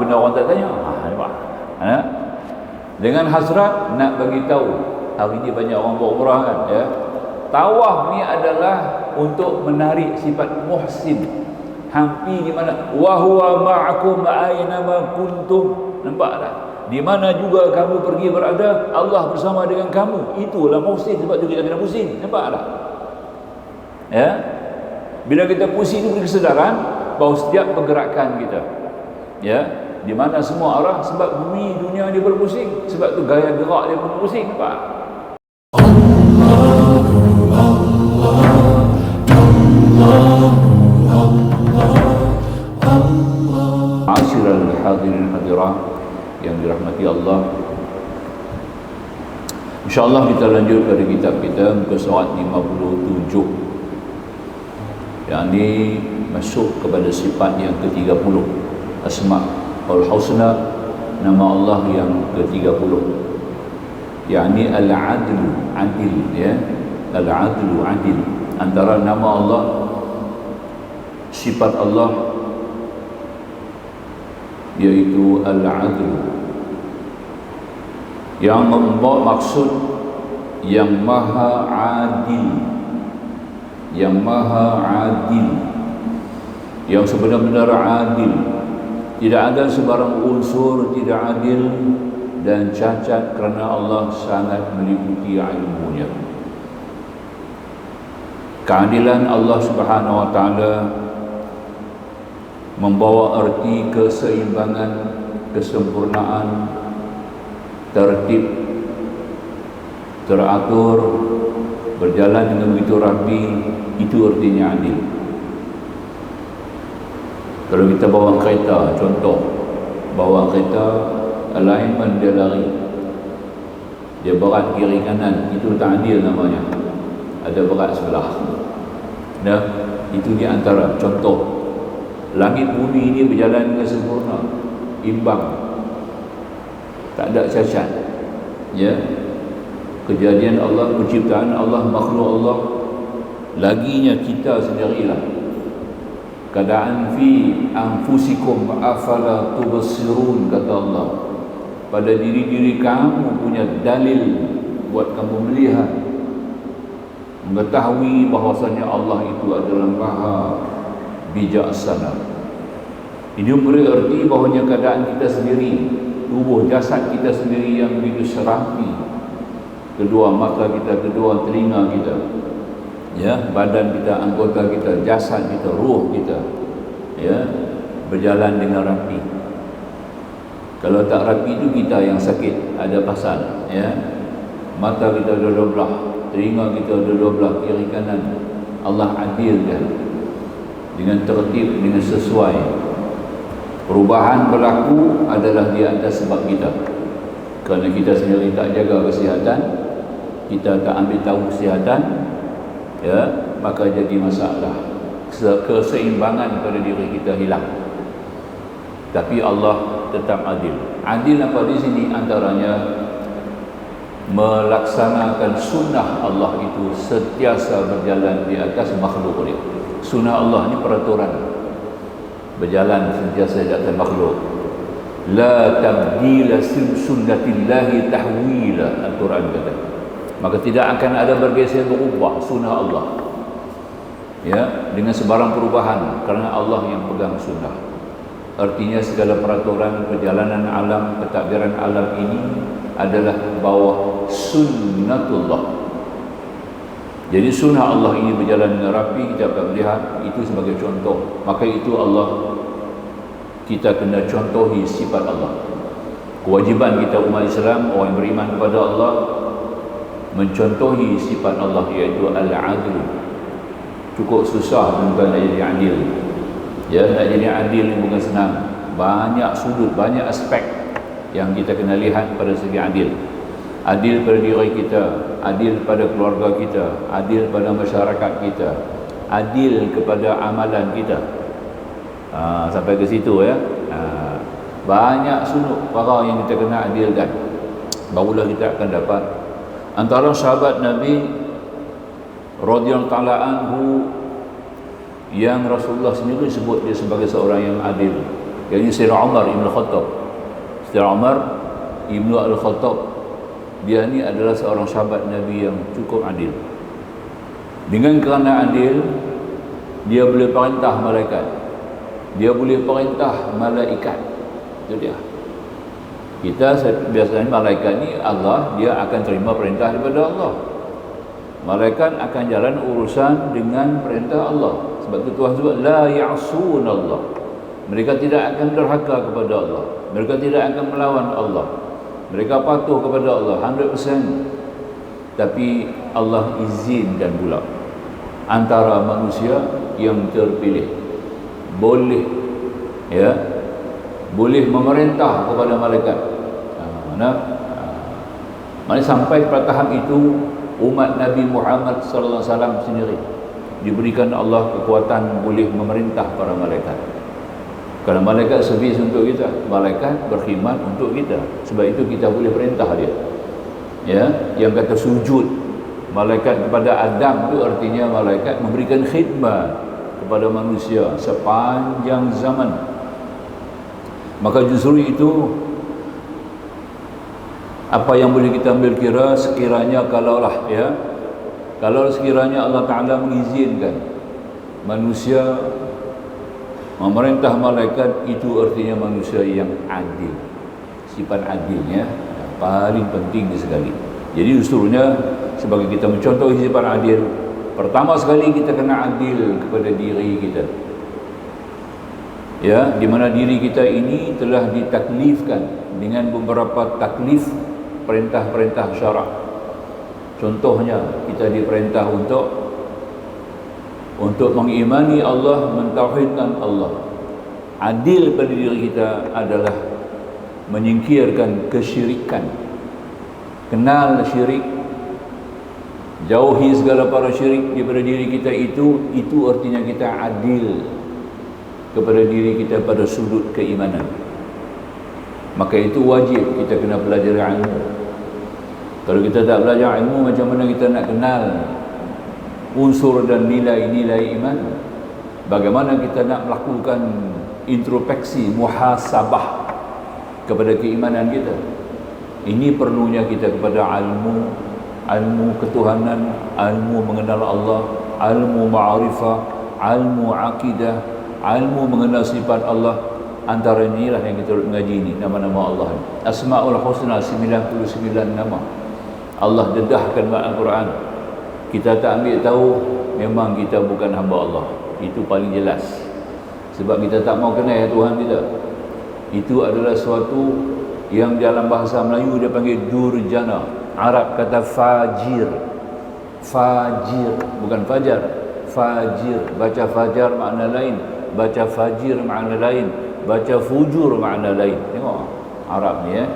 benda orang tak tanya. Nampak? Dengan hasrat nak bagi tahu. Hari ini banyak orang buat umrah kan, ya. Tawaf ni adalah untuk menarik sifat muhsin. Hampi di mana wa huwa ma'akum aina ma kuntum. Nampak tak? Di mana juga kamu pergi berada, Allah bersama dengan kamu. Itulah muhsin, sebab tu kita kena pusing. Nampak tak? Ya. Bila kita pusing itu beri kesedaran bahawa setiap pergerakan kita, ya, di mana semua arah, sebab bumi dunia dia berpusing, sebab tu gaya gerak dia pun pusing. Nampak? Asyiral hadirin hadirah yang dirahmati Allah, InsyaAllah kita lanjut pada kitab kita muka surat 57, yang ini masuk kepada sifat yang ke-30, Asma'ul Husna, nama Allah yang ke-30, yakni Al-Adlu, adil, ya. Al-Adlu, adil. Antara nama Allah, sifat Allah, yaitu Al-Adlu, yang membawa maksud yang maha adil, yang maha adil, yang sebenar-benar adil. Tidak ada sebarang unsur tidak adil dan cacat, kerana Allah sangat meliputi ilmunya. Keadilan Allah Subhanahu wa taala membawa arti keseimbangan, kesempurnaan, tertib, teratur, berjalan dengan begitu rapi. Itu artinya adil. Kalau kita bawa kereta, contoh bawa kereta, alignment dia lari, dia berat kiri kanan, itu tak adil namanya. Ada berat sebelah. Dah, itu di antara contoh. Langit bumi ini berjalan dengan sempurna, imbang, tak ada cacat, ya. Kejadian Allah, penciptaan Allah, makhluk Allah. Laginya kita sendirilah. Keadaan fi anfusikum afala tubsirun, kata Allah. Pada diri-diri kamu punya dalil buat kamu melihat, mengetahui bahawasanya Allah itu adalah maha bijaksana. Ini berarti bahawanya keadaan kita sendiri, tubuh jasad kita sendiri yang begitu serapi, kedua mata kita, kedua telinga kita, ya, badan kita, anggota kita, jasad kita, ruh kita, ya, berjalan dengan rapi. Kalau tak rapi itu kita yang sakit, ada pasal, ya. Mata kita dua belah, telinga kita dua belah, kiri kanan. Allah adilkan dengan tertib, dengan sesuai. Perubahan berlaku adalah di atas sebab kita, kerana kita sendiri tak jaga kesihatan, kita tak ambil tahu kesihatan, ya, maka jadi masalah. Keseimbangan pada diri kita hilang. Tapi Allah tetap adil. Adil apa di sini? Antaranya melaksanakan sunnah Allah itu sentiasa berjalan di atas makhluk dia. Sunnah Allah ni peraturan, berjalan sentiasa di atas makhluk. La tabdila sunnatillahi tahwila, Al-Quran kata. Maka tidak akan ada bergeser, berubah sunnah Allah, ya, dengan sebarang perubahan, kerana Allah yang pegang sunnah. Artinya segala peraturan perjalanan alam, pentadbiran alam ini adalah bawah sunnatullah. Jadi sunnah Allah ini berjalan dengan rapi, kita akan melihat itu sebagai contoh. Maka itu Allah, kita kena contohi sifat Allah. Kewajiban kita umat Islam, orang yang beriman kepada Allah, mencontohi sifat Allah, iaitu Al-Adil. Cukup susah bukan nak jadi adil, ya. Nak jadi adil ni bukan senang. Banyak sudut, banyak aspek yang kita kena lihat pada segi adil. Adil pada diri kita, adil pada keluarga kita, adil pada masyarakat kita, adil kepada amalan kita. Sampai ke situ, ya. Banyak sudut perkara yang kita kena adilkan, barulah kita akan dapat. Antara sahabat Nabi radhiyallahu ta'ala anhu yang Rasulullah sendiri sebut dia sebagai seorang yang adil, Yang Sayyidina Umar Ibn Khattab. Sayyidina Umar Ibn Al-Khattab, dia ni adalah seorang sahabat Nabi yang cukup adil. Dengan kerana adil, dia boleh perintah malaikat, dia boleh perintah malaikat. Itu dia. Kita biasanya malaikat ni Allah, dia akan terima perintah daripada Allah. Malaikat akan jalan urusan dengan perintah Allah. Sebab itu Tuhan sebut la ya'sun Allah. Mereka tidak akan derhaka kepada Allah. Mereka tidak akan melawan Allah. Mereka patuh kepada Allah 100%. Tapi Allah izinkan pula antara manusia yang terpilih boleh, ya, boleh memerintah kepada malaikat. Mana sampai pada tahap itu umat Nabi Muhammad sallallahu alaihi wasallam sendiri diberikan Allah kekuatan boleh memerintah para malaikat. Kalau malaikat servis untuk kita, malaikat berkhidmat untuk kita. Sebab itu kita boleh perintah dia. Ya, yang kata sujud malaikat kepada Adam itu artinya malaikat memberikan khidmat kepada manusia sepanjang zaman. Maka justru itu apa yang boleh kita ambil kira, sekiranya kalaulah, ya, kalau sekiranya Allah Ta'ala mengizinkan manusia memerintah malaikat, itu artinya manusia yang adil. Sifat adilnya paling penting sekali. Jadi usulnya sebagai kita mencontoh sifat adil, pertama sekali kita kena adil kepada diri kita. Ya, di mana diri kita ini telah ditaklifkan dengan beberapa taklif perintah-perintah syarak. Contohnya kita diperintah untuk mengimani Allah, mentauhidkan Allah. Adil pada diri kita adalah menyingkirkan kesyirikan. Kenal syirik, jauhi segala para syirik daripada diri kita, itu artinya kita adil kepada diri kita pada sudut keimanan. Maka itu wajib kita kena belajar ilmu. Kalau kita tak belajar ilmu, macam mana kita nak kenal unsur dan nilai-nilai iman? Bagaimana kita nak melakukan introspeksi, muhasabah kepada keimanan kita? Ini perlunya kita kepada ilmu ketuhanan, ilmu mengenal Allah, ilmu ma'rifah, ilmu akidah, ilmu mengenal sifat Allah. Antara inilah yang kita mengaji ini, nama-nama Allah. Asma'ul Husna, 99 nama Allah dedahkan dalam Al-Quran. Kita tak ambil tahu, memang kita bukan hamba Allah. Itu paling jelas. Sebab kita tak mau kenal Tuhan kita. Itu adalah suatu yang dalam bahasa Melayu dia panggil durjana. Arab kata fajir. Fajir, bukan fajar. Fajir, baca fajar makna lain, baca fajir makna lain, baca fujur makna lain. Tengok Arab ni, ya.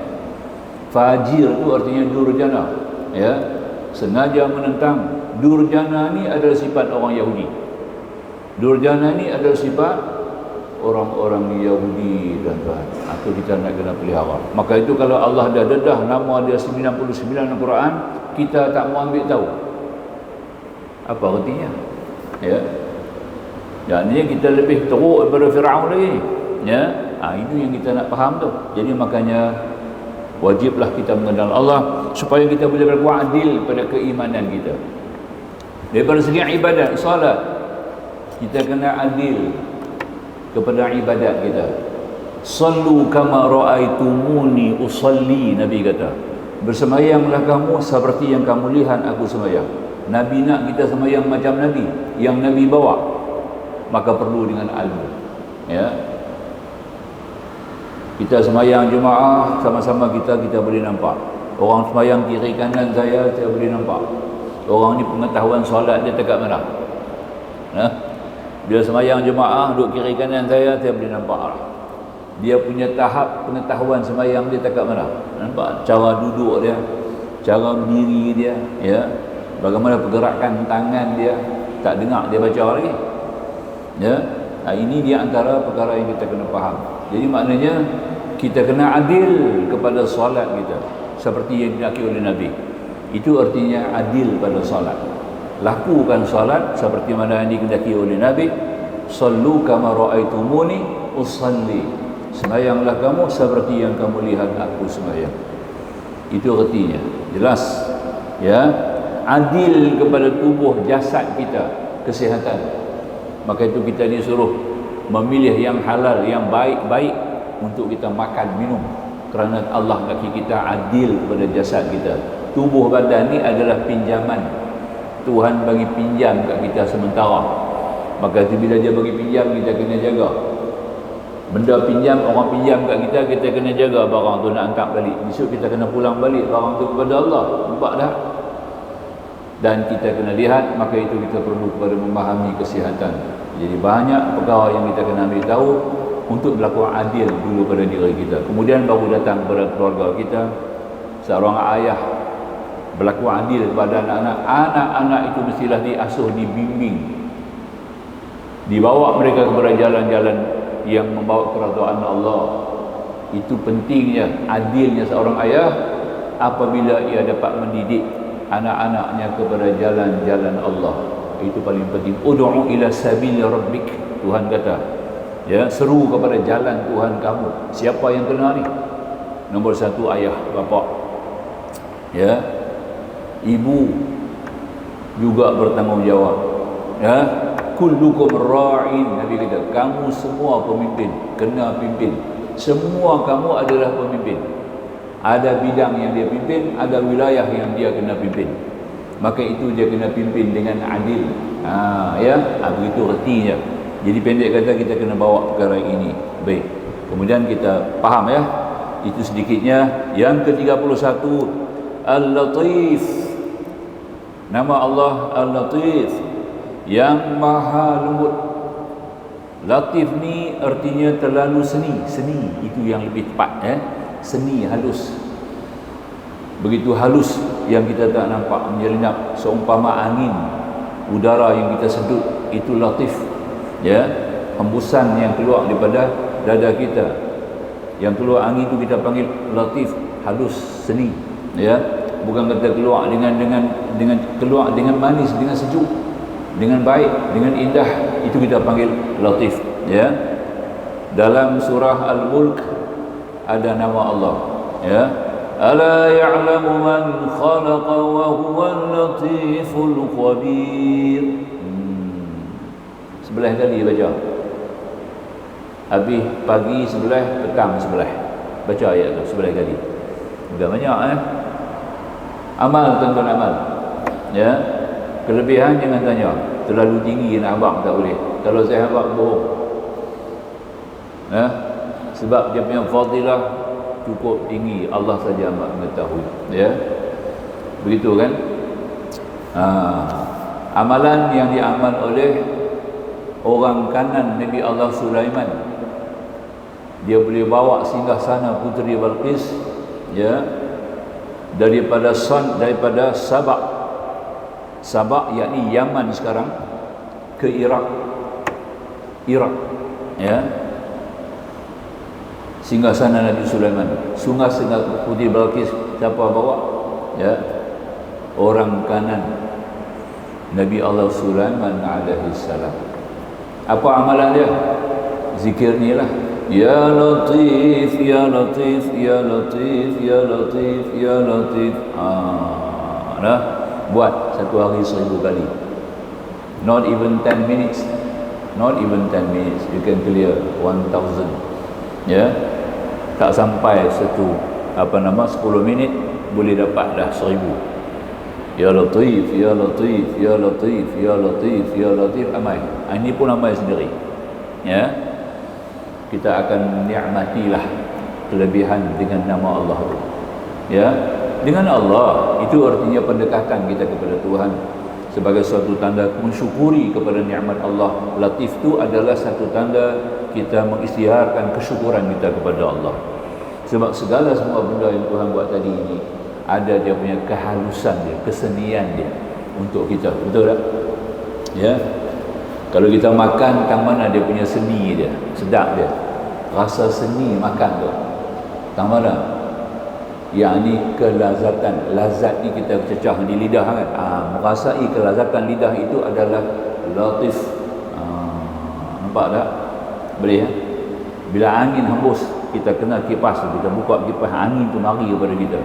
Fajir itu artinya durjana, ya. Sengaja menentang. Durjana ni adalah sifat orang Yahudi. Durjana ni adalah sifat orang-orang Yahudi dan Tuhan. Atau kita nak kena pelihara. Maka itu kalau Allah dah dedah nama dia 99 Al-Quran, kita tak mau ambil tahu apa artinya, ya. Dan ini kita lebih teruk daripada Firaun lagi, ya. Itu yang kita nak faham tu. Jadi makanya wajiblah kita mengenal Allah supaya kita boleh berbuat adil pada keimanan kita. Daripada segi ibadat, solat, kita kena adil kepada ibadat kita. Sallu kama ra'aitumuni usalli, Nabi kata. Bersemayanglah kamu seperti yang kamu lihat aku semayang. Nabi nak kita semayang macam Nabi, yang Nabi bawa. Maka perlu dengan ilmu, ya. Kita semayang jemaah sama-sama kita boleh nampak. Orang semayang kiri kanan saya boleh nampak. Orang ni pengetahuan solat dia dekat mana. Dia semayang jemaah duduk kiri kanan saya boleh nampak lah. Dia punya tahap pengetahuan semayang dia dekat mana. Nampak cara duduk dia, cara berdiri dia, ya. Bagaimana pergerakan tangan dia, tak dengar dia baca lagi, ya. Ini di antara perkara yang kita kena faham. Jadi maknanya kita kena adil kepada solat kita seperti yang dinaki oleh Nabi. Itu artinya adil pada solat. Lakukan solat seperti mana yang dikendaki oleh Nabi. Sallu kama ra'aitumuni usalli. Sembahyanglah kamu seperti yang kamu lihat aku sembahyang. Itu artinya. Jelas. Ya. Adil kepada tubuh jasad kita, kesihatan. Maka itu kita disuruh memilih yang halal, yang baik-baik untuk kita makan, minum. Kerana Allah bagi kita adil kepada jasad kita. Tubuh badan ni adalah pinjaman. Tuhan bagi pinjam kat kita sementara. Maka itu bila dia bagi pinjam, kita kena jaga. Benda pinjam, orang pinjam kat kita, kita kena jaga barang tu nak angkat balik. Besok kita kena pulang balik barang tu kepada Allah. Nampak dah? Dan kita kena lihat, maka itu kita perlu kepada memahami kesihatan. Jadi banyak perkara yang kita kena ambil tahu untuk berlaku adil dulu pada diri kita. Kemudian baru datang kepada keluarga kita. Seorang ayah berlaku adil kepada anak-anak. Anak-anak itu mestilah diasuh, dibimbing, dibawa mereka kepada jalan-jalan yang membawa keridaan Allah. Itu pentingnya, adilnya seorang ayah apabila ia dapat mendidik anak-anaknya kepada jalan-jalan Allah. Itu paling penting. Ud'u ila sabili rabbik, Tuhan kata. Ya, seru kepada jalan Tuhan kamu. Siapa yang kena ni? Nombor satu, ayah, bapa. Ya. Ibu juga bertanggungjawab. Ya. Kullukum ra'in, Nabi kata, kamu semua pemimpin, kena pimpin. Semua kamu adalah pemimpin. Ada bidang yang dia pimpin, ada wilayah yang dia kena pimpin. Maka itu dia kena pimpin dengan adil. Begitu artinya. Jadi pendek kata, kita kena bawa perkara ini. Baik. Kemudian kita faham ya. Itu sedikitnya. Yang ke-31, Al-Latif. Nama Allah Al-Latif, yang maha lembut. Latif ni artinya terlalu seni. Seni itu yang lebih tepat. Seni, halus. Begitu halus yang kita tak nampak, menyelinap seumpama angin, udara yang kita sedut. Itu latif. Ya, hembusan yang keluar daripada dada kita, yang keluar angin itu kita panggil latif, halus, seni. Ya, bukan kata keluar dengan keluar dengan manis, dengan sejuk, dengan baik, dengan indah. Itu kita panggil latif. Ya, dalam surah Al-Mulk ada nama Allah. Ya, ala ya'lamu man khalaqa wa huwal latiful khabir. Sebelah kali baca. Habis pagi sebelah, petang sebelah. Baca ayat tu sebelah kali. Sudah banyak Amal, tuan-tuan, amal. Ya. Kelebihan jangan tanya. Terlalu tinggi nak abang tak boleh. Kalau saya abang bohong. Sebab dia punya fadilah cukup tinggi, Allah saja amat mengetahui. Ya. Begitu kan? Amalan yang diamal oleh orang kanan Nabi Allah Sulaiman, dia boleh bawa singgah sana puteri Balqis, ya, daripada Sabak yakni Yaman sekarang, ke Iraq, ya, singgah sana Nabi Sulaiman. Singgah puteri Balqis siapa bawa? Ya, orang kanan Nabi Allah Sulaiman alaihi salam. Apa amalan dia? Zikir ni lah. Ya Latif, Ya Latif, Ya Latif, Ya Latif, Ya Latif. Buat satu hari 1000 kali. Not even 10 minutes. Not even 10 minutes. You can clear 1000. Ya. Tak sampai 10 minit boleh dapat dah 1000. Ya Latif, Ya Latif, Ya Latif, Ya Latif, Ya Latif, amai. Ini pun amai sendiri. Ya. Kita akan nikmatilah kelebihan dengan nama Allah. Ya. Dengan Allah, itu artinya pendekatan kita kepada Tuhan sebagai suatu tanda mensyukuri kepada nikmat Allah. Latif itu adalah satu tanda kita mengisytiharkan kesyukuran kita kepada Allah. Sebab segala semua benda yang Tuhan buat tadi ini ada dia punya kehalusan dia, kesenian dia untuk kita. Betul tak? Ya. Kalau kita makan, tang mana dia punya seni dia, sedap dia. Rasa seni makan tu. Tang mana? Yang ni kelazatan. Lazat ni kita cecah di lidah kan. Merasai kelazatan lidah itu adalah latif. Nampak tak? Boleh ya? Bila angin hembus, kita kena kipas, kita buka kipas, angin tu mari kepada kita.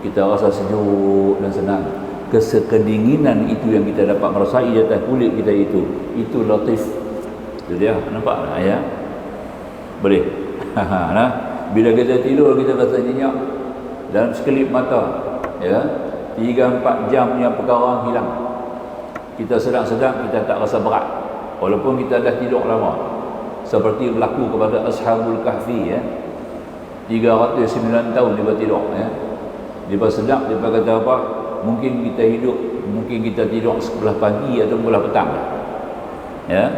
Kita rasa sejuk dan senang. Kesekedinginan itu yang kita dapat merasai di atas kulit kita itu latif. Itu dia, nampak tak ya? Boleh. Nah, bila kita tidur kita rasa nyenyak dalam sekelip mata, ya. 3-4 jam punya perkara hilang. Kita sedang-sedang kita tak rasa berat walaupun kita dah tidur lama. Seperti berlaku kepada Ashabul Kahfi, ya. 309 tahun dia tidur, ya. Dia sedap, dia kata apa? Mungkin kita hidup, mungkin kita tidur sebelah pagi atau sebelah petang. Ya.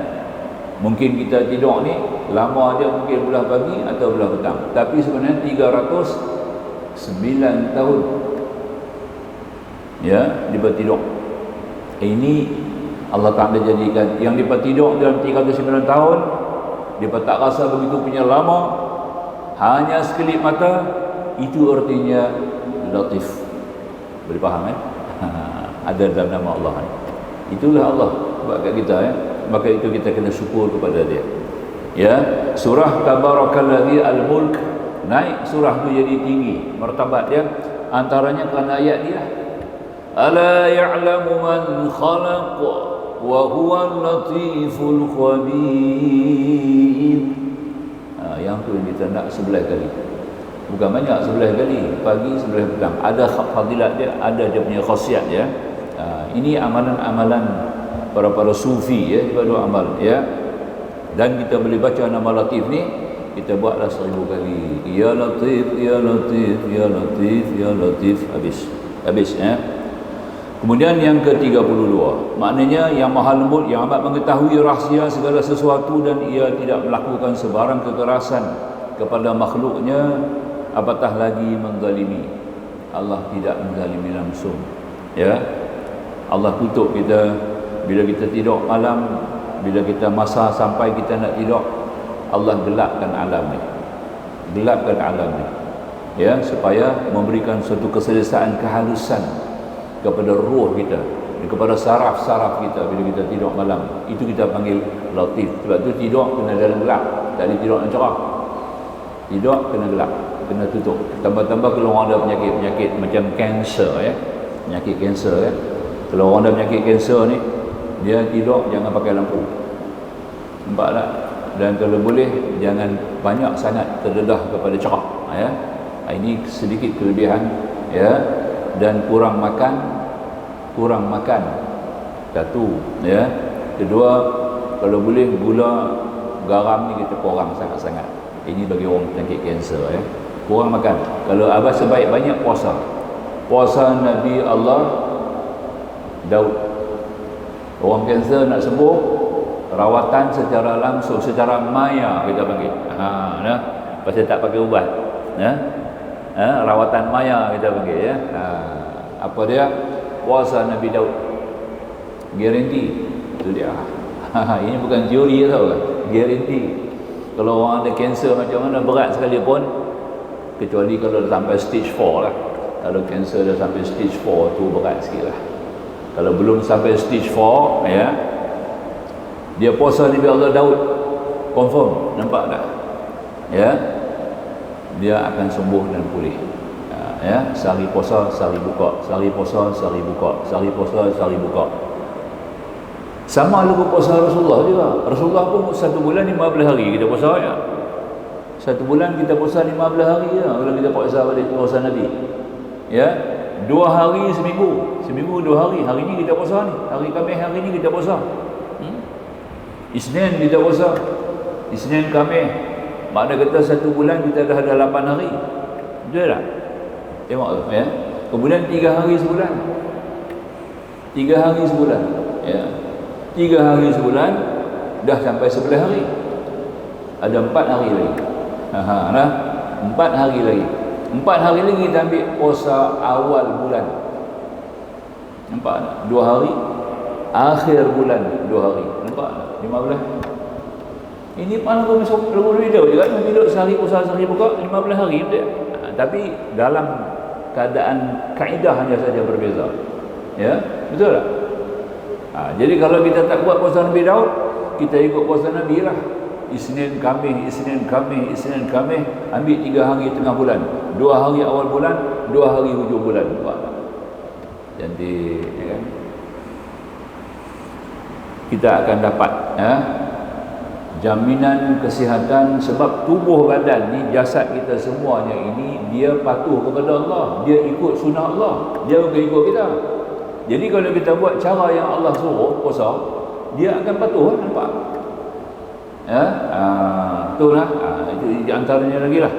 Mungkin kita tidur ni lama dia mungkin sebelah pagi atau sebelah petang. Tapi sebenarnya 309 tahun. Ya, dia tidur. Ini Allah Ta'ala jadikan yang dia tidur dalam 309 tahun, dia tak rasa begitu punya lama, hanya sekelip mata, itu artinya latif. Boleh faham, ada dalam nama Allah. Itulah Allah buat kat kita, ya. Maka itu kita kena syukur kepada dia. Ya, surah Tabarakalladzi Al-Mulk, naik surah tu jadi tinggi martabat dia, antaranya kerana ayat dia, ala ya'lamu man khalaq wa huwal latiful khabir. Yang tu kita nak 11 kali. Bukan banyak, 11 kali, pagi 11 petang. Ada fadilat dia, ada dia punya khasiat, ya. Ini amalan-amalan para sufi, ya, pada amal, ya. Dan kita boleh baca nama Latif ni, kita buatlah 1000 kali. Ya Latif, ya Latif, ya Latif, ya Latif, habis, ya. Kemudian yang ke-32, maknanya yang Maha Lembut, yang amat mengetahui rahsia segala sesuatu, dan ia tidak melakukan sebarang kekerasan kepada makhluknya, apatah lagi menzalimi. Allah tidak menzalimi langsung, ya. Allah tutup kita bila kita tidur malam, bila kita masa sampai kita nak tidur, Allah gelapkan alam ni, ya, supaya memberikan suatu keselesaan, kehalusan kepada ruh kita, kepada saraf-saraf kita. Bila kita tidur malam, itu kita panggil latif. Sebab tu tidur kena dalam gelap, tak boleh tidur yang cerah. Tidur kena gelap, kena tutup. Tambah-tambah kalau orang ada penyakit macam kanser, ya, penyakit kanser, ya. Kalau orang ada penyakit kanser ni, dia tidur jangan pakai lampu, nampak tak? Dan kalau boleh jangan banyak sangat terdedah kepada cerah, ya. Ini sedikit kelebihan, ya. Dan kurang makan. Satu, ya. Kedua, kalau boleh gula, garam ni kita kurang sangat-sangat. Ini bagi orang penyakit kanser, ya. Kurang makan. Kalau abah sebaik banyak puasa Nabi Allah Daud. Orang kanser nak sembuh, rawatan secara langsung, secara maya kita panggil. Nah, pasal tak pakai ubat, ya. Rawatan maya kita panggil, ya. Apa dia? Puasa Nabi Daud, garanti. Itu dia. Ini bukan teori tau, garanti. Kalau orang ada kanser macam mana berat sekalipun, kecuali kalau dah sampai stage 4 lah. Kalau kanser dah sampai stage 4 tu berat sikit lah. Kalau belum sampai stage 4, ya, dia puasa Nabi Allah Daud, confirm, nampak tak? Ya, dia akan sembuh dan pulih. Ya, sehari puasa, sehari buka, sehari puasa, sehari buka, sehari puasa, sehari buka. Sama lagu puasa Rasulullah juga. Rasulullah pun 1 bulan 15 hari kita puasa, ya. 1 bulan kita puasa 15 hari, ya. Kalau kita puasa Nabi, ya. 2 hari seminggu 2 hari. Hari ni kita puasa ni, hari Khamis hari ni kita puasa. Isnin kita puasa, Isnin Khamis. Makna kata 1 bulan kita dah ada 8 hari. Betul tak? Tengok tu, ya. Kemudian 3 hari sebulan. 3 hari sebulan, ya. 3 hari sebulan dah sampai 11 hari. Ada 4 hari lagi. Nah, 4 hari lagi. 4 hari lagi kita ambil puasa awal bulan. Nampak tak? 2 hari. Akhir bulan 2 hari. Nampak tak? 15. Ini pun lagu video juga. Tidur sehari puasa, sehari buka, 15 hari. Betul? Tapi dalam keadaan kaedah hanya saja berbeza, ya, betul tak? Jadi kalau kita tak buat puasa Nabi Daud, kita ikut puasa Nabi lah. Isnin, Khamis, Isnin, Khamis, Isnin, Khamis, ambil 3 hari tengah bulan, 2 hari awal bulan, 2 hari hujung bulan. Nampak tak? Jadi kan? Kita akan dapat jaminan kesihatan, sebab tubuh badan ni, jasad kita semuanya ini, dia patuh kepada Allah, dia ikut sunnah Allah, dia bukan ikut kita. Jadi kalau kita buat cara yang Allah suruh puasa, dia akan patuh, nampak? Itulah, itu antaranya lagi lah.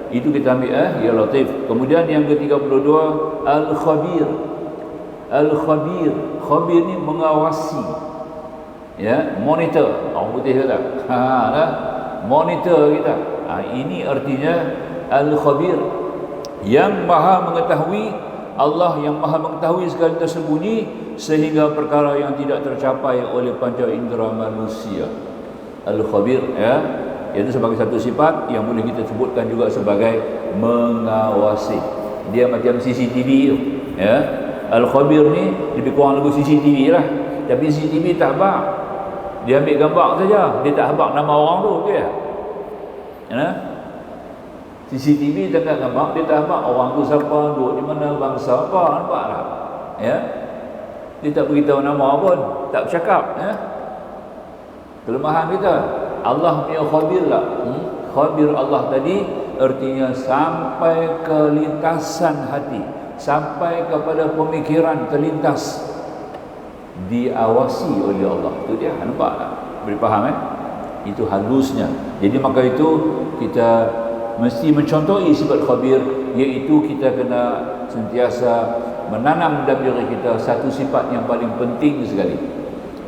Itu kita ambil ya Latif. Kemudian yang ke-32, Al-Khabir. Al-Khabir, Khabir ni mengawasi, ya, monitor. Orang putih kata monitor kita. Ini artinya Al-Khabir, yang maha mengetahui. Allah yang maha mengetahui segala tersembunyi, sehingga perkara yang tidak tercapai oleh panca indera manusia. Al-Khabir, ya, itu sebagai satu sifat yang boleh kita sebutkan juga sebagai mengawasi. Dia macam CCTV tu, ya. Al-Khabir ni lebih kurang lagu CCTV lah, tapi CCTV tak habaq, dia ambil gambar saja, dia tak habaq nama orang tu, ya. CCTV tengah gambar, dia tak habaq orang tu siapa, duduk di mana, bangsa apa, nampak tak? Ya. Dia tak beritahu nama pun, tak bercakap, ya. Kelemahan kita. Allah punya khabir lah. Khabir Allah tadi artinya sampai ke lintasan hati, sampai kepada pemikiran terlintas, diawasi oleh Allah. Itu dia, nampak tak? Boleh faham Itu halusnya. Jadi maka itu kita mesti mencontohi sifat khabir, iaitu kita kena sentiasa menanam dalam diri kita satu sifat yang paling penting sekali.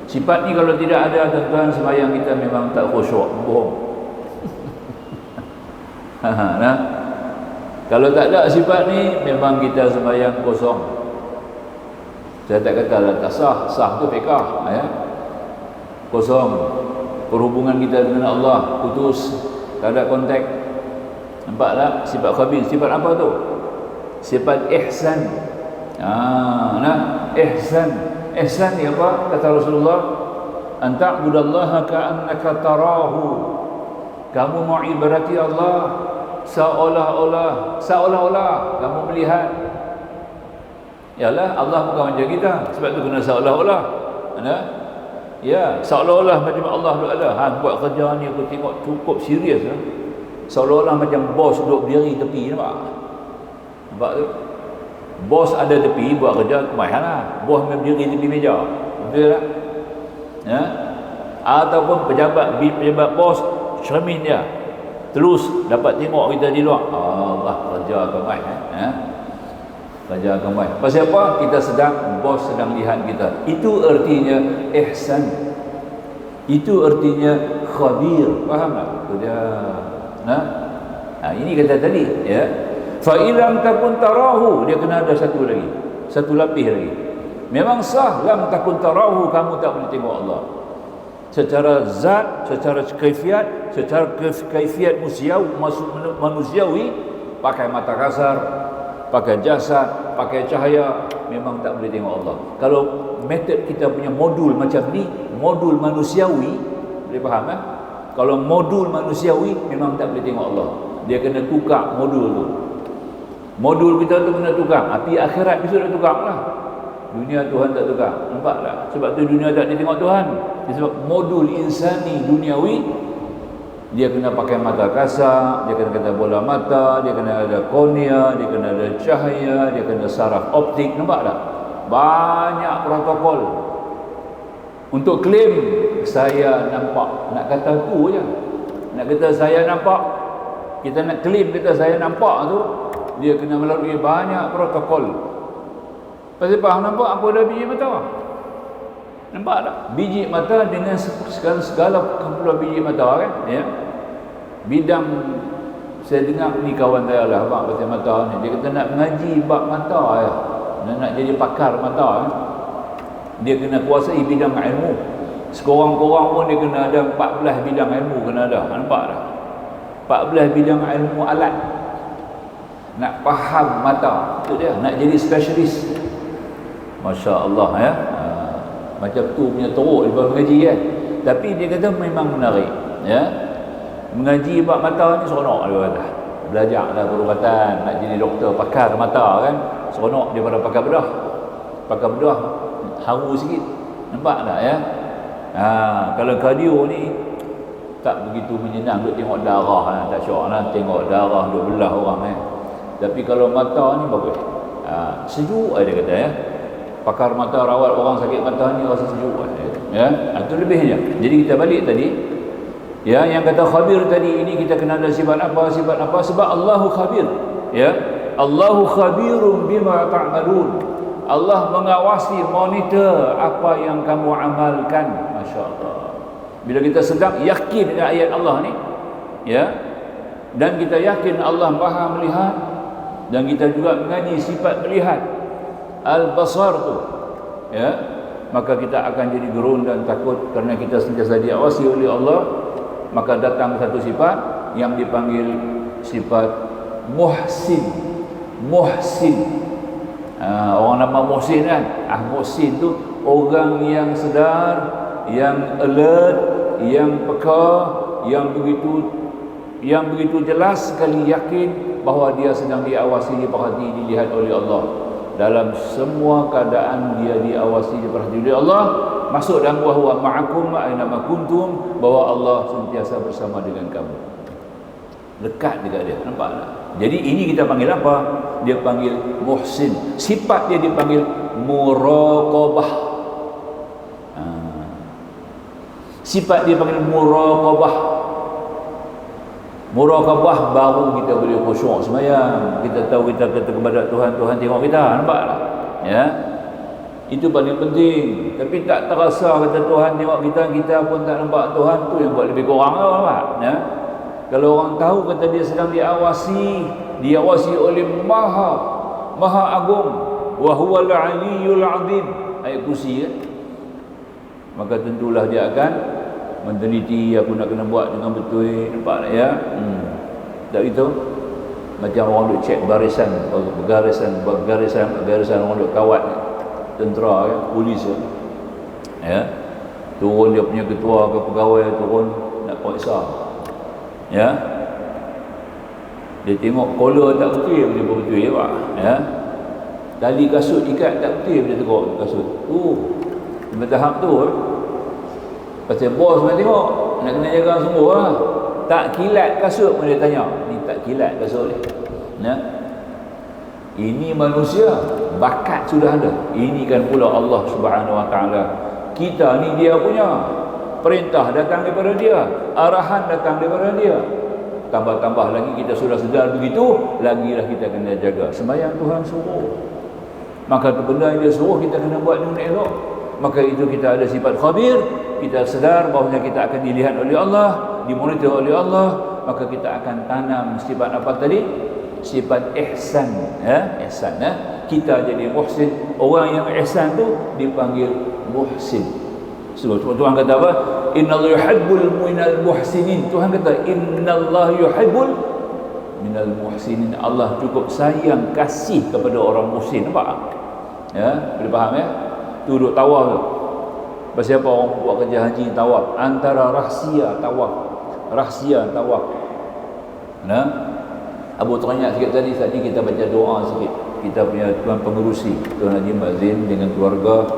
Sifat ni kalau tidak ada, tuan-tuan, sembahyang kita memang tak khusyuk, bohong. Nah, kalau tak ada sifat ni, memang kita sembahyang kosong. Saya tak kata lah tak sah, sah tu fiqah, ya. Kosong. Perhubungan kita dengan Allah putus, tak ada kontak. Nampak tak? Sifat khabir. Sifat apa tu? Sifat ihsan. Ihsan. Ihsan ni apa? Kata Rasulullah, anta'budallaha ka'annaka tarahu. Kamu mau ibarati Allah seolah-olah kamu melihat. Yalah, Allah bukan macam kita, sebab tu kena seolah-olah. Ya, seolah-olah macam Allah duk ada. Buat kerja ni aku tengok cukup serius lah. Seolah-olah macam bos duduk berdiri tepi, nampak? Nampak tu? Bos ada tepi buat kerja, kemahian lah. Bos berdiri tepi meja, betul tak? Ya? Ataupun pejabat bos cermin dia, terus dapat tengok kita di luar. Allah, kerja kemahian, ya? Kerja kemahian. Pasal apa? Kita bos sedang lihat kita. Itu artinya ihsan. Itu artinya khabir. Faham tak? Itu dia. Ini kata tadi, ya. Fa ilam takun tarahu, dia kena ada satu lagi, satu lapis lagi. Memang sah lam takun tarahu, kamu tak boleh tengok Allah secara zat, secara kaifiat, secara kaifiat manusiawi, pakai mata kasar, pakai jasad, pakai cahaya, memang tak boleh tengok Allah. Kalau metod kita punya modul macam ni, modul manusiawi, boleh faham Kalau modul manusiawi, memang tak boleh tengok Allah. Dia kena tukar modul tu. Modul kita tu kena tukar. Tapi akhirat kita dah tukar lah. Dunia Tuhan tak tukar. Nampak tak? Sebab tu dunia tak ditengok Tuhan. Sebab modul insani duniawi, dia kena pakai mata kasar, dia kena kena bola mata, dia kena ada kornea, dia kena ada cahaya, dia kena saraf optik. Nampak tak? Banyak protokol untuk klaim saya nampak. Nak kata tu je, nak kata saya nampak, kita nak klaim kata saya nampak tu, dia kena melalui banyak protokol. Pasal faham nampak apa dah biji mata? Nampak tak? Biji mata dengan segala kumpulan biji mata kan, ya. Bidang saya dengar ni kawan saya lah abang pasal mata ni, dia kata nak mengaji bab mata ya. Nak jadi pakar mata kan. Dia kena kuasai bidang ilmu. Sekurang-kurang pun dia kena ada 14 bidang ilmu kena ada. Nampak tak? 14 bidang ilmu alat. Nak faham mata, itu dia, nak jadi spesialis. Masya-Allah ya. Macam tu punya teruk di bawah mengaji kan. Tapi dia kata memang menarik, ya. Mengaji bab mata ni seronok dia kata. Belajarlah perubatan, nak jadi doktor pakar mata kan. Seronok daripada pakar bedah. Pakar bedah haru sikit. Nampak tak ya? Kalau kardio ni tak begitu menyenang duk tengok darah tak syok lah tengok darah duk belah orang Tapi kalau mata ni bagus. Sejuk dia kata ya. Pakar mata rawat orang sakit mata ni rasa sejuk ya. Itu lebihnya. Jadi kita balik tadi ya, yang kata khabir tadi ini kita kena ada sifat apa? Sebab Allahu khabir ya. Allahu khabirun bima ta'malun. Allah mengawasi, monitor apa yang kamu amalkan. Masya-Allah. Bila kita sedang yakin dengan ayat Allah ni ya, dan kita yakin Allah Maha melihat, dan kita juga mengaji sifat melihat al-basar tu ya, maka kita akan jadi gerun dan takut kerana kita sentiasa diawasi oleh Allah. Maka datang satu sifat yang dipanggil sifat muhsin. Orang nama Muhsin kan, Muhsin tu orang yang sedar, yang alert, yang peka, yang begitu jelas sekali yakin bahawa dia sedang diawasi, diperhati, dilihat oleh Allah. Dalam semua keadaan dia diawasi, diperhati oleh Allah. Masuk dalam wa huwa ma'akum aina ma kuntum, bahawa Allah sentiasa bersama dengan kamu. Dekat dekat dia, nampak tak? Jadi ini kita panggil apa? Dia panggil muhsin. Sifat dia dipanggil muraqabah. Sifat dia panggil muraqabah. Muraqabah baru kita boleh khusyuk sembahyang. Kita tahu kita kata kepada Tuhan, Tuhan tengok kita, nampak tak? Ya. Itu paling penting. Tapi tak terasa kata Tuhan tengok kita, kita pun tak nampak Tuhan, tu yang buat lebih kurang lah, nampak? Ya. Kalau orang tahu kata dia sedang diawasi oleh Maha Agung, wa huwal aliyyul azim, ayat kursi ya. Maka tentulah dia akan meneliti aku nak kena buat dengan betul, nampak tak ya? Tak itu macam orang duk cek barisan orang duk kawat tentera ya, polis ya. Turun dia punya ketua ke pegawai turun nak periksa. Ya, dia tengok kola tak betul, dia betul ya pak ya. Tali kasut ikat tak betul, dia tengok kasut sampai tahap tu pasal bos nak tengok, nak kena jaga semua lah. Tak kilat kasut pun dia tanya, ni tak kilat kasut ni ya. Ini manusia, bakat sudah ada. Ini kan pula Allah Subhanahu Wa Taala. Kita ni dia punya, perintah datang daripada dia, arahan datang daripada dia. Tambah-tambah lagi kita sudah sedar begitu, lagilah kita kena jaga. Sembahyang Tuhan suruh, maka benda yang dia suruh kita kena buat dengan elok. Maka itu kita ada sifat khabir. Kita sedar bahawa kita akan dilihat oleh Allah, dimonitor oleh Allah. Maka kita akan tanam sifat apa tadi? Sifat ihsan ya? Ihsan ya? Kita jadi muhsin. Orang yang ihsan tu dipanggil muhsin. Sebab Tuhan kata apa? Innallaha yuhibbul minal muhsinin. Tuhan kata innallaha yuhibbul minal muhsinin. Allah cukup sayang, kasih kepada orang muhsin. Nampak? Ya, boleh faham ya? Tu duduk tawaf tu. Pasal apa orang buat kerja haji tawaf? Antara rahsia tawaf. Rahsia tawaf. Nah, Abu tanya sikit tadi, saat ni kita baca doa sikit. Kita punya tuan pengerusi, Tuan Haji Mazin dengan keluarga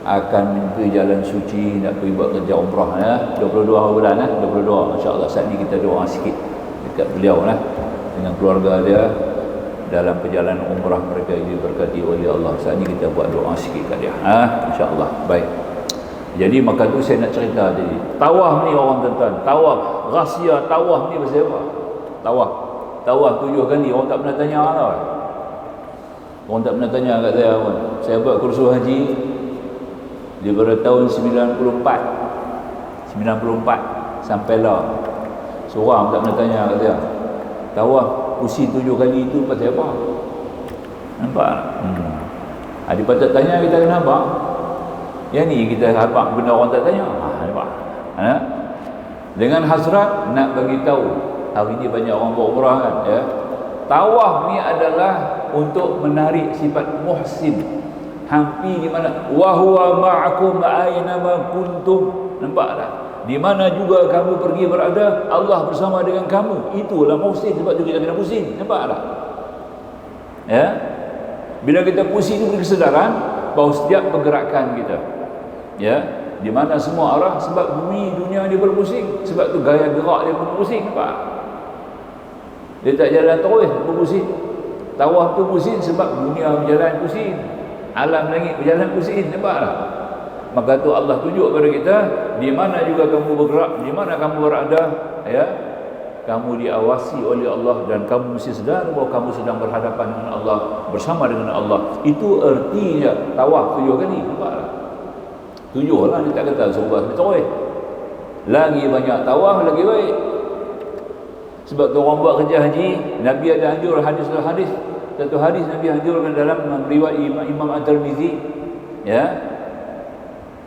akan menuju jalan suci nak pergi buat kerja umrah ya. 22 bulan 22 masya-Allah. Saat ni kita doa sikit dekat beliau lah dengan keluarga dia dalam perjalanan umrah mereka ini diberkati oleh Allah. Saat ni kita buat doa sikit kat dia masya-Allah. Baik. Jadi maka tu saya nak cerita tadi. Tawaf ni orang tuan-tuan, tawaf, rahsia tawaf ni pasal apa? Tawaf 7 kali orang tak pernah tanya lah. Orang tak pernah tanya kat saya pun. Saya buat kursus haji daripada tahun 94 sampai lah seorang tak pernah tanya kat saya tawaf kursi 7 kali itu pasal apa. Nampak dia patut tanya kita kenapa. Yang ni kita harap benda orang tak tanya. Nampak dengan hasrat nak bagi tahu. Hari ni banyak orang buat umrah kan ya. Tawaf ni adalah untuk menarik sifat muhsin. Hampi di mana? Wa huwa ma'akum aina ma kuntum. Nampak tak? Di mana juga kamu pergi berada, Allah bersama dengan kamu. Itulah muhsin. Sebab tu kita kena pusing. Nampak tak? Ya. Bila kita pusing itu kesedaran bahawa setiap pergerakan kita, ya, di mana semua arah, sebab bumi dunia dia berpusing. Sebab tu gaya gerak dia pun pusing. Nampak? Dia tak jalan terus, berpusing. Tawaf tu pusing sebab dunia berjalan pusing. Alam langit berjalan pusing. Nampak tak? Maka tu Allah tunjuk kepada kita, di mana juga kamu bergerak, di mana kamu berada, ya, kamu diawasi oleh Allah dan kamu mesti sedar bahawa kamu sedang berhadapan dengan Allah, bersama dengan Allah. Itu artinya tawaf 7 kali. Nampak tak? 7 lah, dia tak kata sebuah betul. Lagi banyak tawaf lagi baik. Sebab tu orang buat kerja haji, Nabi ada anjur hadis. Satu hadis Nabi anjurkan dalam riwayat Imam At-Tirmizi, ya,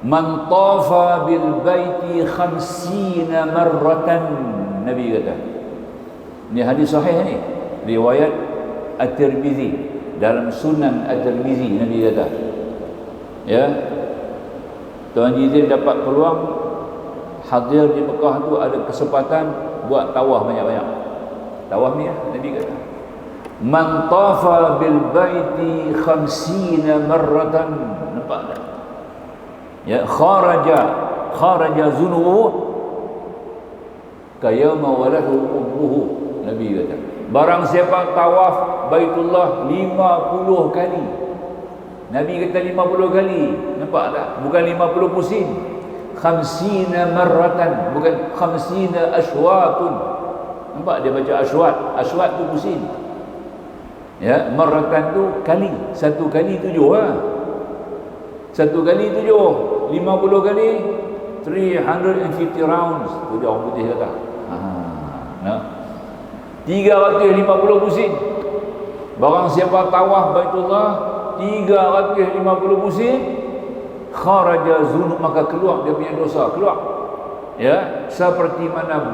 man tafa bil baiti 50 marratan, Nabi kata. Ini hadis sahih ni, riwayat At-Tirmizi, dalam Sunan At-Tirmizi. Nabi kata, ya, Tuan Jizin dapat peluang hadir di Mekah tu, ada kesempatan buat tawaf banyak-banyak. Tawaf ni ya, Nabi kata, man tafa bil baiti 50 marratan. Nampak tak? Ya, kharaja zunuhu kayama walahu ummuhu. Nabi kata, barang siapa tawaf Baitullah 50 kali. Nabi kata 50 kali. Nampak tak? Bukan 50 pusing. 50 marratan, bukan 50 ashwatun. Nampak dia baca ashwat. Ashwat tu pusing. Ya, marratan tu kali. Satu kali 7 lah. Satu kali 7. 50 kali 350 rounds. Tu dia orang putih kata. Nah. 350 pusing. Barang siapa tawaf Baitullah 350 pusing, kharaja zunub, maka keluar dia punya dosa, keluar. Ya, seperti mana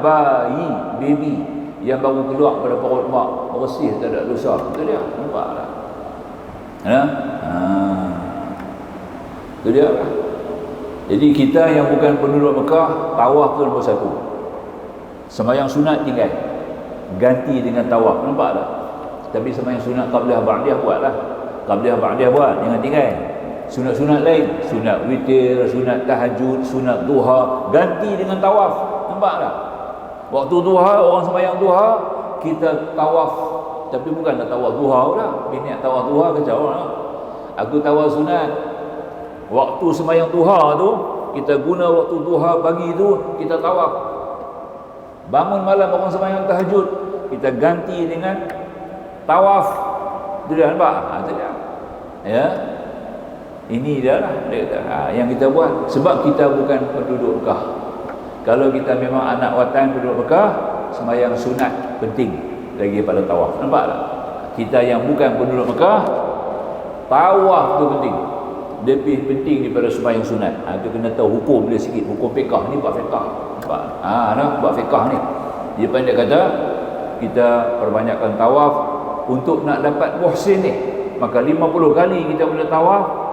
baby yang baru keluar pada perut mak, bersih, tak ada dosa. Itu dia. Nampak tak? Ya? Itu dia lah. Jadi kita yang bukan penduduk Mekah, tawaf tu nombor 1. Sembahyang sunat tinggal, ganti dengan tawaf. Nampak tak? Tapi sembahyang sunat qabliyah ba'diyah buatlah. Qabliyah ba'diyah buat, jangan tinggal. Sunat-sunat lain, sunat witir, sunat tahajud, sunat duha, ganti dengan tawaf. Nampak tak? Waktu duha, orang sembahyang duha, kita tawaf. Tapi bukanlah tawaf duha pula. Niat tawaf duha kacau lah. Aku tawaf sunat. Waktu sembahyang duha tu, kita guna waktu duha pagi tu, kita tawaf. Bangun malam orang sembahyang tahajud, kita ganti dengan tawaf. Itu dia, nampak? Itu dia. Ya. Ini dia lah, dia kata, yang kita buat. Sebab kita bukan penduduk Mekah. Kalau kita memang anak watan penduduk Mekah, sembahyang sunat penting lagi pada tawaf. Nampak tak? Kita yang bukan penduduk Mekah, tawaf tu penting, lebih penting daripada sembahyang sunat. Itu kena tahu hukum dia sikit, hukum fiqah ni, buat fiqah. Nampak? Buat fiqah ni. Dia pandai kata kita perbanyakkan tawaf untuk nak dapat muhsin ni. Maka 50 kali kita boleh tawaf.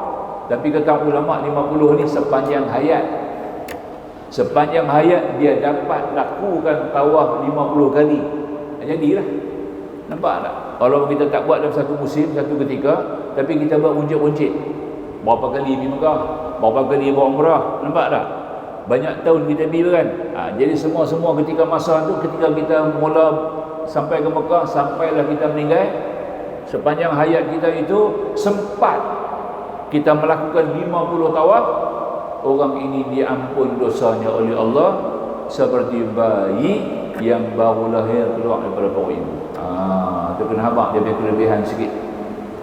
Tapi kata ulama, 50 ni sepanjang hayat. Sepanjang hayat dia dapat lakukan tawaf 50 kali. Jadilah. Nampak tak? Kalau kita tak buat dalam satu musim, satu ketika, tapi kita buat buncit-buncit. Berapa kali pergi Mekah, berapa kali buat umrah. Nampak tak? Banyak tahun kita pergi kan. Jadi semua ketika masa tu, ketika kita mula sampai ke Mekah, sampailah kita meninggal, sepanjang hayat kita itu sempat kita melakukan 50 tawaf, orang ini diampun dosanya oleh Allah seperti bayi yang baru lahir keluar daripada perut ibu. Itu kena habaq dia punya kelebihan sikit.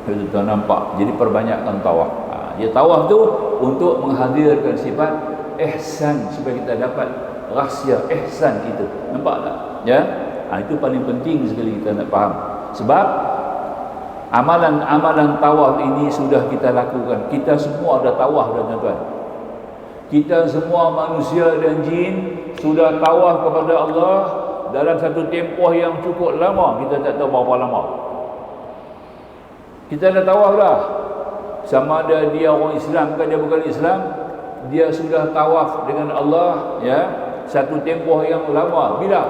Itu tuan nampak. Jadi perbanyakkan tawaf. Dia tawaf tu untuk menghadirkan sifat ihsan, supaya kita dapat rahsia ihsan kita. Nampak tak? Ya? Itu paling penting sekali kita nak faham. Sebab amalan-amalan tawaf ini sudah kita lakukan. Kita semua ada tawaf dah tuan-tuan. Kita semua manusia dan jin sudah tawaf kepada Allah dalam satu tempoh yang cukup lama. Kita tak tahu berapa lama. Kita dah tawaf dah. Sama ada dia orang Islam ke dia bukan Islam, dia sudah tawaf dengan Allah, ya. satu tempoh yang lama. Bila?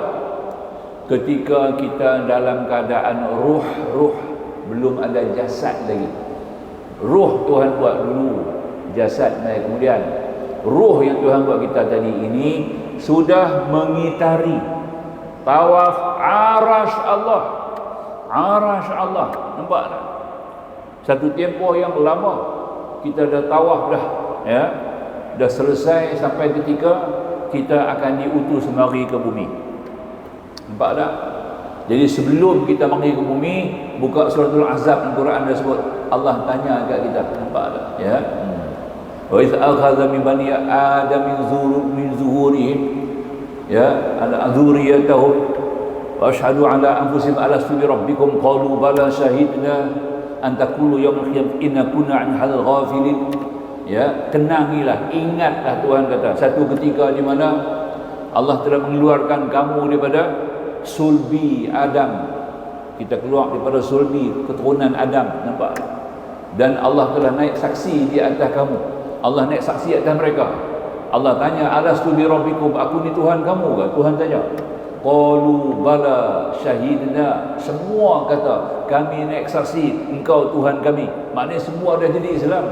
Ketika kita dalam keadaan ruh belum ada jasad lagi. Ruh Tuhan buat dulu, jasad naik kemudian. Ruh yang Tuhan buat kita tadi ini sudah mengitari tawaf arasy Allah. Arasy Allah. Nampak tak? Satu tempoh yang lama kita dah tawaf dah, ya. Dah selesai sampai ketika kita akan diutus mari ke bumi. Nampak tak? Jadi sebelum kita mari ke bumi, buka suratul Ahzab, Al-Quran dah sebut. Allah tanya kat kita. Nampak tak? Ya. Wa idh akhadha min bani Adam min zuhurihim, ya, ala dzurriyyatahum wa ashhadu ala anfusihim alastu bi rabbikum qalu bala syahidna an taqulu yawmal qiyamah inna kunna an hadzal ghafilin. Ya, kenangilah, ingatlah Tuhan kata satu ketika di mana Allah telah mengeluarkan kamu daripada sulbi Adam. Kita keluar daripada sulbi keturunan Adam, nampak? Dan Allah telah naik saksi di atas kamu. Allah naik saksi atas mereka. Allah tanya, alastu bi rabbikum, aku ni Tuhan kamu ke? Tuhan tanya. Qalu bala syahidna. Semua kata, kami naik saksi engkau Tuhan kami. Maknanya semua dah jadi Islam.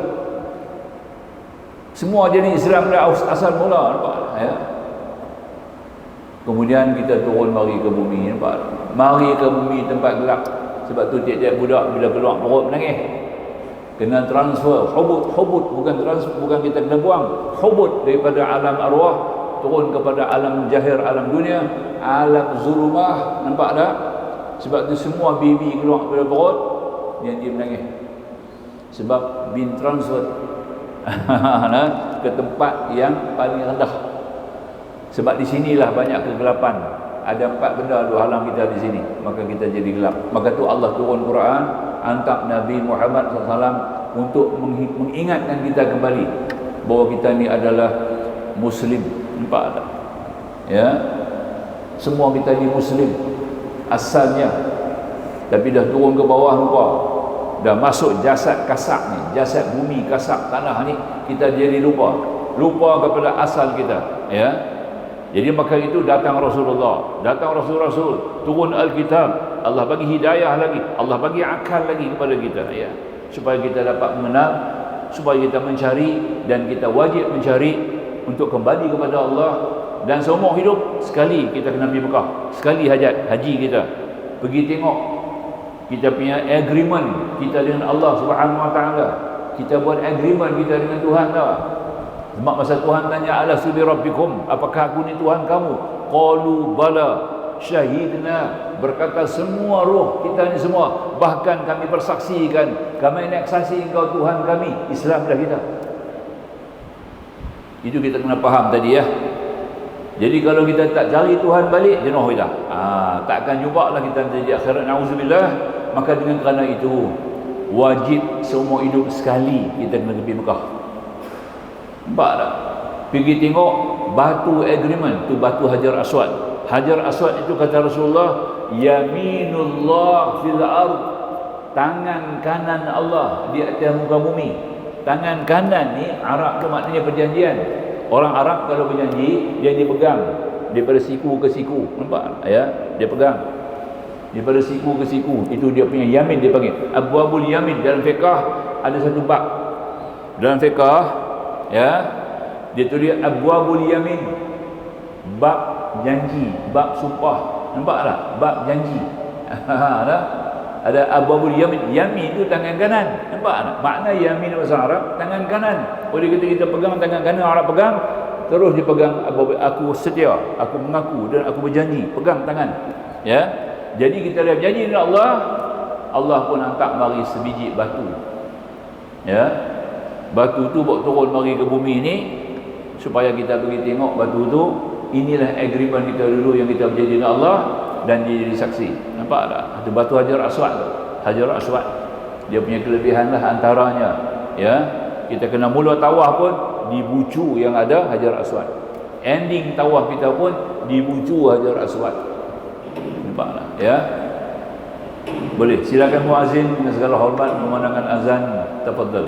Semua jadi Islam dah asal mula, nampak? Ya. Kemudian kita turun mari ke bumi, nampak? Mari ke bumi tempat gelap. Sebab tu tiap-tiap budak bila keluar perut menangis. Kena transfer, hubud bukan transfer, bukan kita kena buang. Hubud daripada alam arwah turun kepada alam jahir, alam dunia, alam zulumah, nampak tak? Sebab tu semua baby keluar daripada perut dia menangis. Sebab bin transfer ke tempat yang paling rendah. Sebab di sinilah banyak kegelapan. Ada 4 benda dua halang kita di sini, maka kita jadi gelap. Maka tu Allah turun Quran, hantar Nabi Muhammad SAW untuk mengingatkan kita kembali bahawa kita ni adalah Muslim. Nampak tak? Ya, semua kita ni Muslim asalnya, tapi dah turun ke bawah lupa. Dah masuk jasad kasak ni, jasad bumi kasak tanah ni, kita jadi lupa kepada asal kita, ya. Jadi maka itu datang Rasulullah, datang Rasul-Rasul, turun Alkitab, Allah bagi hidayah lagi, Allah bagi akal lagi kepada kita, ya, supaya kita dapat mengenal, supaya kita mencari, dan kita wajib mencari untuk kembali kepada Allah. Dan seumur hidup sekali kita kena pergi Mekah, sekali hajat haji kita, pergi tengok kita punya agreement kita dengan Allah Subhanahu Wa Taala. Kita buat agreement kita dengan Tuhan tak? Sebab masa Tuhan tanya, alastu bi rabbikum, apakah aku ni Tuhan kamu? Qalu bala syahidna, berkata semua roh kita ni semua, bahkan kami bersaksikan, kami nak saksi engkau Tuhan kami. Islam dah kita. Itu kita kena faham tadi, ya. Jadi kalau kita tak cari Tuhan balik, jenuh kita. Takkan jumpa lah kita jadi akhirat, na'udzubillah. Maka dengan kerana itu wajib seumur hidup sekali kita kena pergi Mekah. Nampak tak? Pergi tengok batu agreement tu, batu Hajar Aswad. Hajar Aswad itu kata Rasulullah, yaminullah fil ard, tangan kanan Allah di atas muka bumi. Tangan kanan ni Arab tu maknanya perjanjian. Orang Arab kalau berjanji, dia dipegang daripada siku ke siku. Nampak? Ya, dia pegang daripada siku ke siku. Itu dia punya yamin, dia panggil abwabul yamin. Dalam fiqh ada satu bab. Dalam fiqh, ya, dia tulis abwabul yamin, bab janji, bab sumpah. Nampak tak? Bab janji. Ada abwabul yamin. Yamin itu tangan kanan. Nampak tak? Makna yamin bahasa Arab tangan kanan. Oleh kita pegang tangan kanan, Arab pegang, terus dipegang, aku setia, aku mengaku dan aku berjanji, pegang tangan, ya. Jadi kita dah berjanji dengan Allah, Allah pun hantar mari sebiji batu, ya. Batu tu bawa turun mari ke bumi ni supaya kita pergi tengok batu tu. Inilah agreement kita dulu yang kita berjanji dengan Allah, dan dia jadi saksi. Nampak tak? Itu batu Hajar Aswad tu. Hajar Aswad, dia punya kelebihan lah antaranya, ya. Kita kena mula tawaf pun di bucu yang ada Hajar Aswad. Ending tawaf kita pun di bucu Hajar Aswad. Nampak tak? Ya. Boleh, silakan muazzin dengan segala hormat memandangkan azan. Tafadhal.